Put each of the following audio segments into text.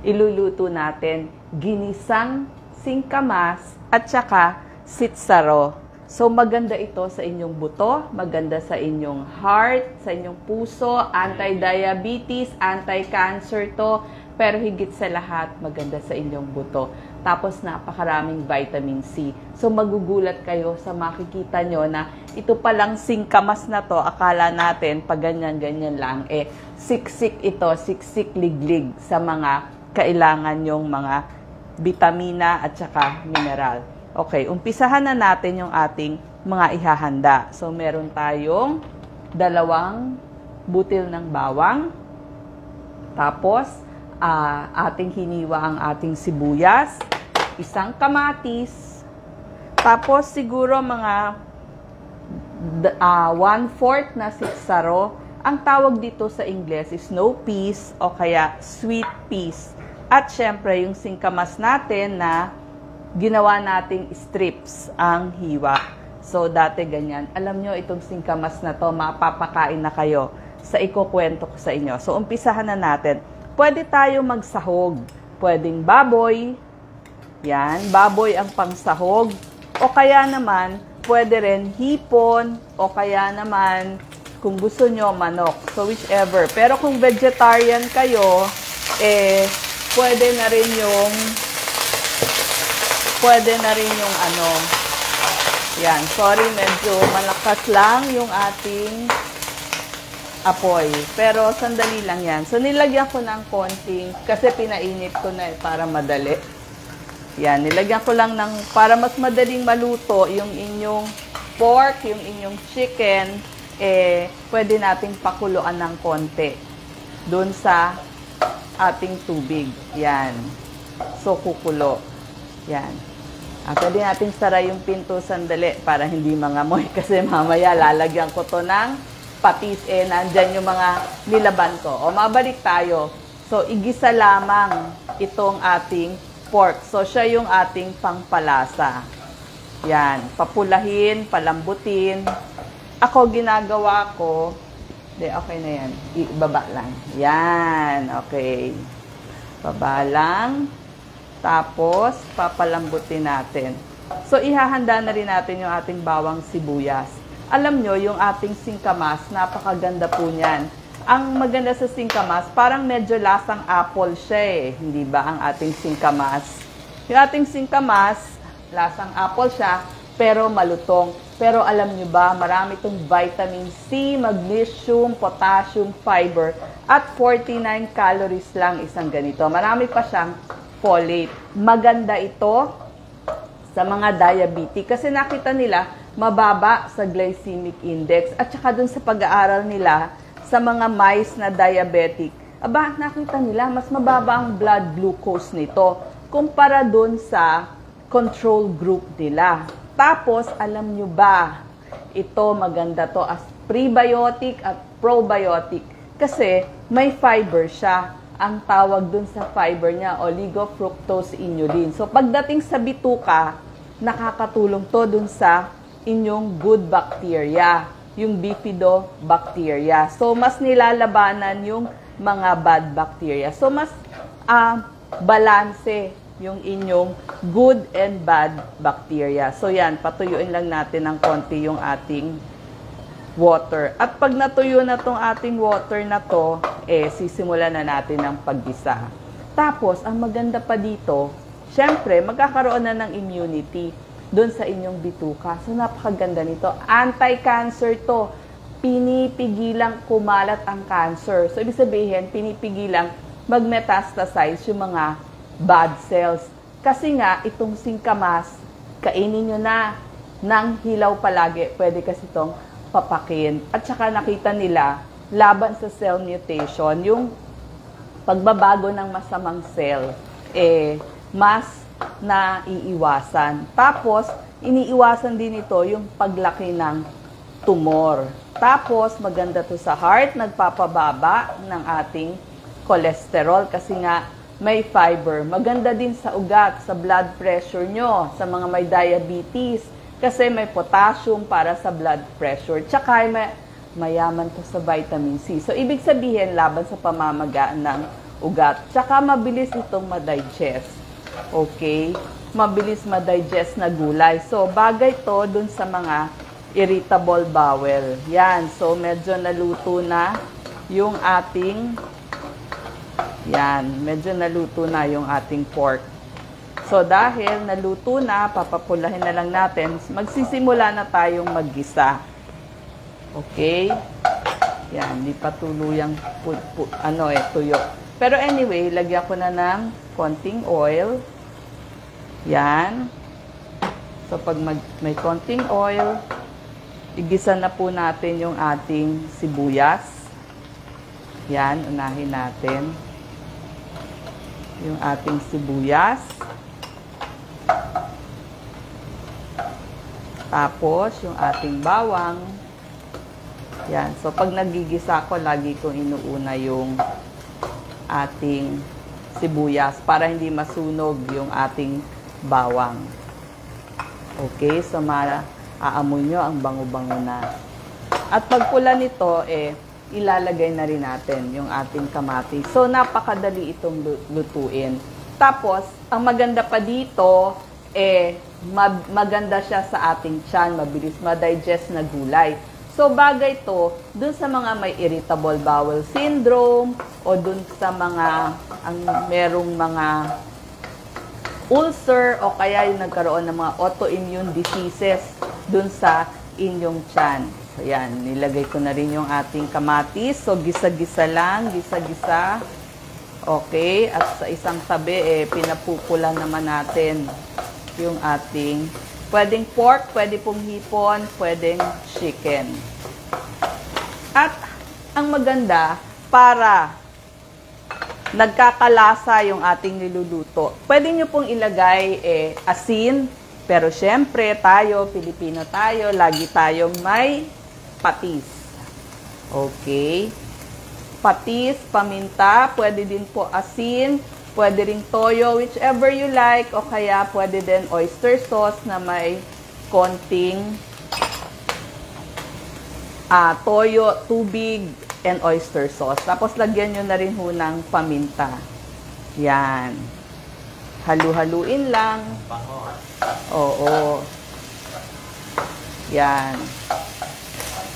iluluto natin ginisang singkamas at saka sitsaro. So maganda ito sa inyong buto, maganda sa inyong heart, sa inyong puso, anti-diabetes, anti-cancer to, pero higit sa lahat, maganda sa inyong buto. Tapos napakaraming vitamin C. So magugulat kayo sa makikita nyo na ito palang singkamas na to, akala natin pag ganyan-ganyan lang, siksik ito, siksik liglig sa mga kailangan yung mga vitamina at saka mineral. Okay, umpisahan na natin yung ating mga ihahanda. So meron tayong 2 butil ng bawang, tapos ating hiniwa ang ating sibuyas, 1 kamatis, tapos siguro mga 1/4 na sitsaro. Ang tawag dito sa Ingles is snow peas o kaya sweet peas. At syempre yung singkamas natin na ginawa nating strips ang hiwa. So dati ganyan. Alam nyo itong singkamas na to, mapapakain na kayo sa ikukwento ko sa inyo. So umpisahan na natin. Pwede tayo magsahog. Pwedeng baboy. Yan, baboy ang pangsahog. O kaya naman, pwede rin hipon. O kaya naman, kung gusto nyo, manok. So whichever. Pero kung vegetarian kayo, pwede na rin yung ano. Yan, sorry, medyo malakas lang yung ating apoy. Pero sandali lang yan. So, nilagyan ko ng konting, kasi pinainit ko na para madali. Yan, nilagyan ko lang ng, para mas madaling maluto, yung inyong pork, yung inyong chicken, pwede nating pakuluan ng konti doon sa ating tubig. Yan. So, kukulo. Yan. Pwede natin sara yung pinto sandali para hindi mangamoy kasi mamaya lalagyan ko to ng patis. Nandyan yung mga nilaban ko. O, mabalik tayo. So, igisa lamang itong ating pork. So, siya yung ating pangpalasa. Yan. Papulahin, palambutin. Ako, ginagawa ko, okay na yan. Ibaba lang. Yan. Okay. Baba lang. Tapos, papalambutin natin. So, ihahanda na rin natin yung ating bawang sibuyas. Alam nyo, yung ating singkamas, napakaganda po niyan. Ang maganda sa singkamas, parang medyo lasang apple siya Hindi ba ang ating singkamas? Yung ating singkamas, lasang apple siya, pero malutong. Pero alam nyo ba, marami itong vitamin C, magnesium, potassium, fiber, at 49 calories lang isang ganito. Marami pa siyang folate. Maganda ito sa mga diabetic kasi nakita nila mababa sa glycemic index at saka dun sa pag-aaral nila sa mga mice na diabetic. Nakita nila mas mababa ang blood glucose nito kumpara dun sa control group nila. Tapos, alam nyo ba, ito maganda to as prebiotic at probiotic kasi may fiber siya. Ang tawag dun sa fiber niya, oligofructose-inulin. So, pagdating sa bituka, nakakatulong to dun sa inyong good bacteria, yung bifidobacteria. So, mas nilalabanan yung mga bad bacteria. So, mas balanse yung inyong good and bad bacteria. So, yan, patuyuin lang natin ng konti yung ating water. At pag natuyo na tong ating water na to, sisimulan na natin ang paggisa. Tapos, ang maganda pa dito, syempre, magkakaroon na ng immunity doon sa inyong bituka. So, napakaganda nito. Anti-cancer to. Pinipigilang kumalat ang cancer. So, ibig sabihin, pinipigilang mag-metastasize yung mga bad cells. Kasi nga, itong singkamas, kainin nyo na ng hilaw palagi. Pwede kasi itong papakin. At saka nakita nila, laban sa cell mutation, yung pagbabago ng masamang cell, mas naiiwasan. Tapos, iniiwasan din ito yung paglaki ng tumor. Tapos, maganda to sa heart, nagpapababa ng ating cholesterol kasi nga may fiber. Maganda din sa ugat, sa blood pressure nyo, sa mga may diabetes, kasi may potassium para sa blood pressure. Tsaka mayaman to sa vitamin C. So, ibig sabihin, laban sa pamamaga ng ugat. Tsaka mabilis itong ma-digest. Okay? Mabilis ma-digest na gulay. So, bagay to dun sa mga irritable bowel. Yan. So, medyo naluto na yung ating medyo naluto na yung ating pork. So, dahil naluto na, papapulahin na lang natin, magsisimula na tayong maggisa. Okay? Yan, di pa tuluyang tuyo. Pero anyway, lagyan ko na ng konting oil. Yan. So, pag may konting oil, igisa na po natin yung ating sibuyas. Yan, unahin natin yung ating sibuyas. Tapos, yung ating bawang. Yan. So, pag nagigisa ko, lagi kong inuuna yung ating sibuyas para hindi masunog yung ating bawang. Okay? So, maaamoy nyo ang bango-bango na. At pagpula nito, ilalagay na rin natin yung ating kamatis. So, napakadali itong lutuin. Tapos, ang maganda pa dito, maganda siya sa ating tiyan, mabilis ma-digest na gulay. So, bagay to dun sa mga may irritable bowel syndrome o dun sa mga merong mga ulcer o kaya yung nagkaroon ng mga autoimmune diseases dun sa inyong tiyan. So, yan. Nilagay ko na rin yung ating kamatis. So, gisa-gisa lang. Gisa-gisa. Okay. At sa isang tabi, pinapupula naman natin yung ating pwedeng pork, pwede pong hipon, pwedeng chicken. At ang maganda, para nagkakalasa yung ating niluluto, pwede nyo pong ilagay asin, pero syempre tayo, Pilipino tayo, lagi tayong may patis. Okay? Patis, paminta, pwede din po asin, pwede rin toyo, whichever you like, o kaya pwede din oyster sauce na may konting toyo, tubig, and oyster sauce. Tapos lagyan nyo na rin ho ng paminta. Yan. Halu-haluin lang. Oo. Yan.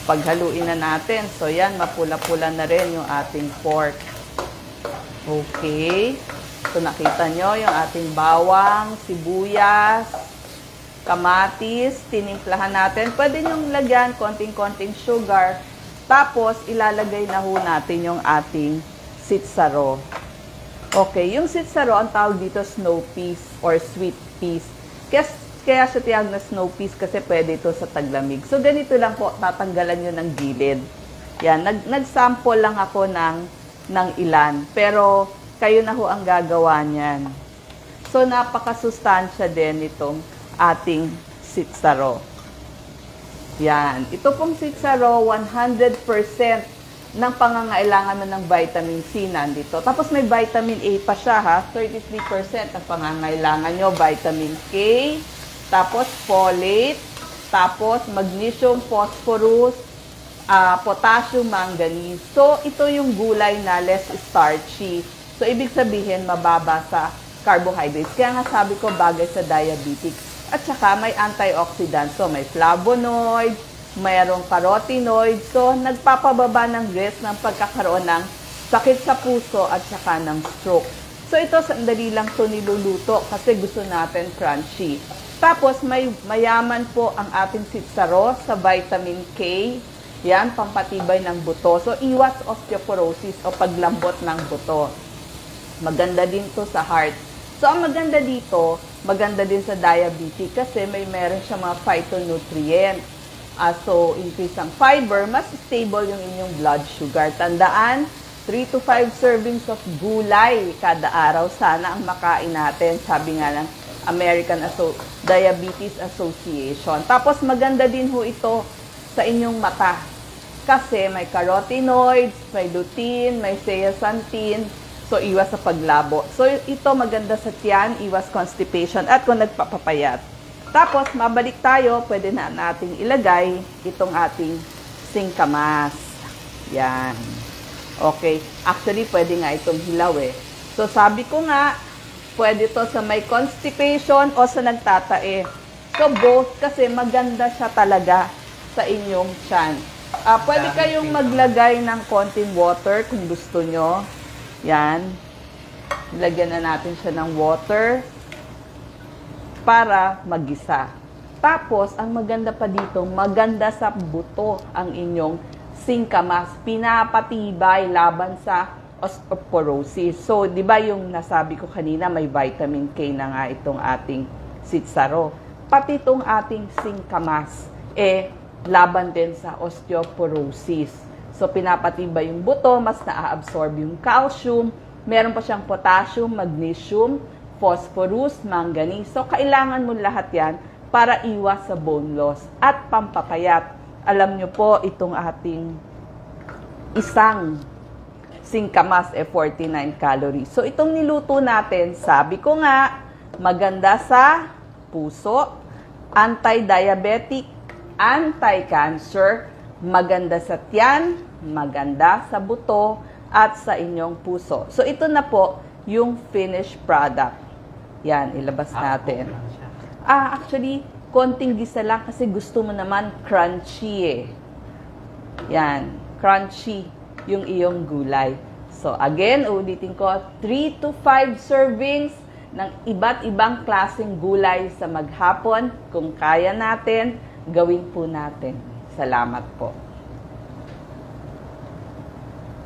Paghaluin na natin. So yan, mapula-pula na rin yung ating pork. Okay. So, nakita nyo yung ating bawang, sibuyas, kamatis, tinimplahan natin. Pwede nyong lagyan konting-konting sugar. Tapos, ilalagay na ho natin yung ating sitsaro. Okay, yung sitsaro, ang tawag dito snow peas or sweet peas. Kaya siya tiyag na snow peas kasi pwede ito sa taglamig. So, ganito lang po, tatanggalan nyo ng gilid. Yan, nag-sample lang ako ng ilan. Pero, kayo na ho ang gagawa niyan. So, napakasustansya din itong ating sitsaro. Yan. Ito pong sitsaro, 100% ng pangangailangan ng vitamin C nandito. Tapos may vitamin A pa siya, ha? 33% ang pangangailangan nyo. Vitamin K, tapos folate, tapos magnesium, phosphorus, potassium, manganese. So, ito yung gulay na less starchy. So, ibig sabihin, mababa sa carbohydrates. Kaya nga sabi ko, bagay sa diabetic. At saka, may antioxidant. So, may flavonoid, mayroong carotenoid. So, nagpapababa ng risk ng pagkakaroon ng sakit sa puso at saka ng stroke. So, ito, sandali lang ito niluluto kasi gusto natin crunchy. Tapos, mayaman po ang ating sitsaro sa vitamin K. Yan, pampatibay ng buto. So, iwas osteoporosis o paglambot ng buto. Maganda din to sa heart. So, ang maganda dito, maganda din sa diabetes kasi meron siya mga phytonutrients. So, increase ang fiber, mas stable yung inyong blood sugar. Tandaan, 3 to 5 servings of gulay kada araw. Sana ang makain natin, sabi nga ng American Diabetes Association. Tapos, maganda din ho ito sa inyong mata. Kasi may carotenoids, may lutein, may zeaxanthin. So, iwas sa paglabo. So, ito maganda sa tiyan, iwas constipation, at kung nagpapapayat. Tapos, mabalik tayo, pwede na nating ilagay itong ating singkamas. Yan. Okay. Actually, pwede nga itong hilaw eh. So, sabi ko nga, pwede to sa may constipation o sa nagtatae. So, both kasi maganda siya talaga sa inyong tiyan. Pwede kayong maglagay ng konting water kung gusto nyo. Yan. Lagyan na natin siya ng water para magisa. Tapos, ang maganda pa dito, maganda sa buto ang inyong singkamas. Pinapatibay laban sa osteoporosis. So, di ba yung nasabi ko kanina, may vitamin K na nga itong ating sitsaro. Pati itong ating singkamas, laban din sa osteoporosis. So, pinapatibay yung buto, mas na-absorb yung calcium, meron pa siyang potassium, magnesium, phosphorus, manganese. So, kailangan mo lahat yan para iwas sa bone loss at pampapayat. Alam nyo po, itong ating isang singkamas 49 calories. So, itong niluto natin, sabi ko nga, maganda sa puso, anti-diabetic, anti-cancer, maganda sa tiyan, maganda sa buto, at sa inyong puso. So, ito na po yung finished product. Yan, ilabas natin. Actually, konting gisa lang kasi gusto mo naman crunchy eh. Yan, crunchy yung iyong gulay. So, again, ulitin ko, 3 to 5 servings ng iba't ibang klaseng gulay sa maghapon. Kung kaya natin, gawin po natin. Salamat po.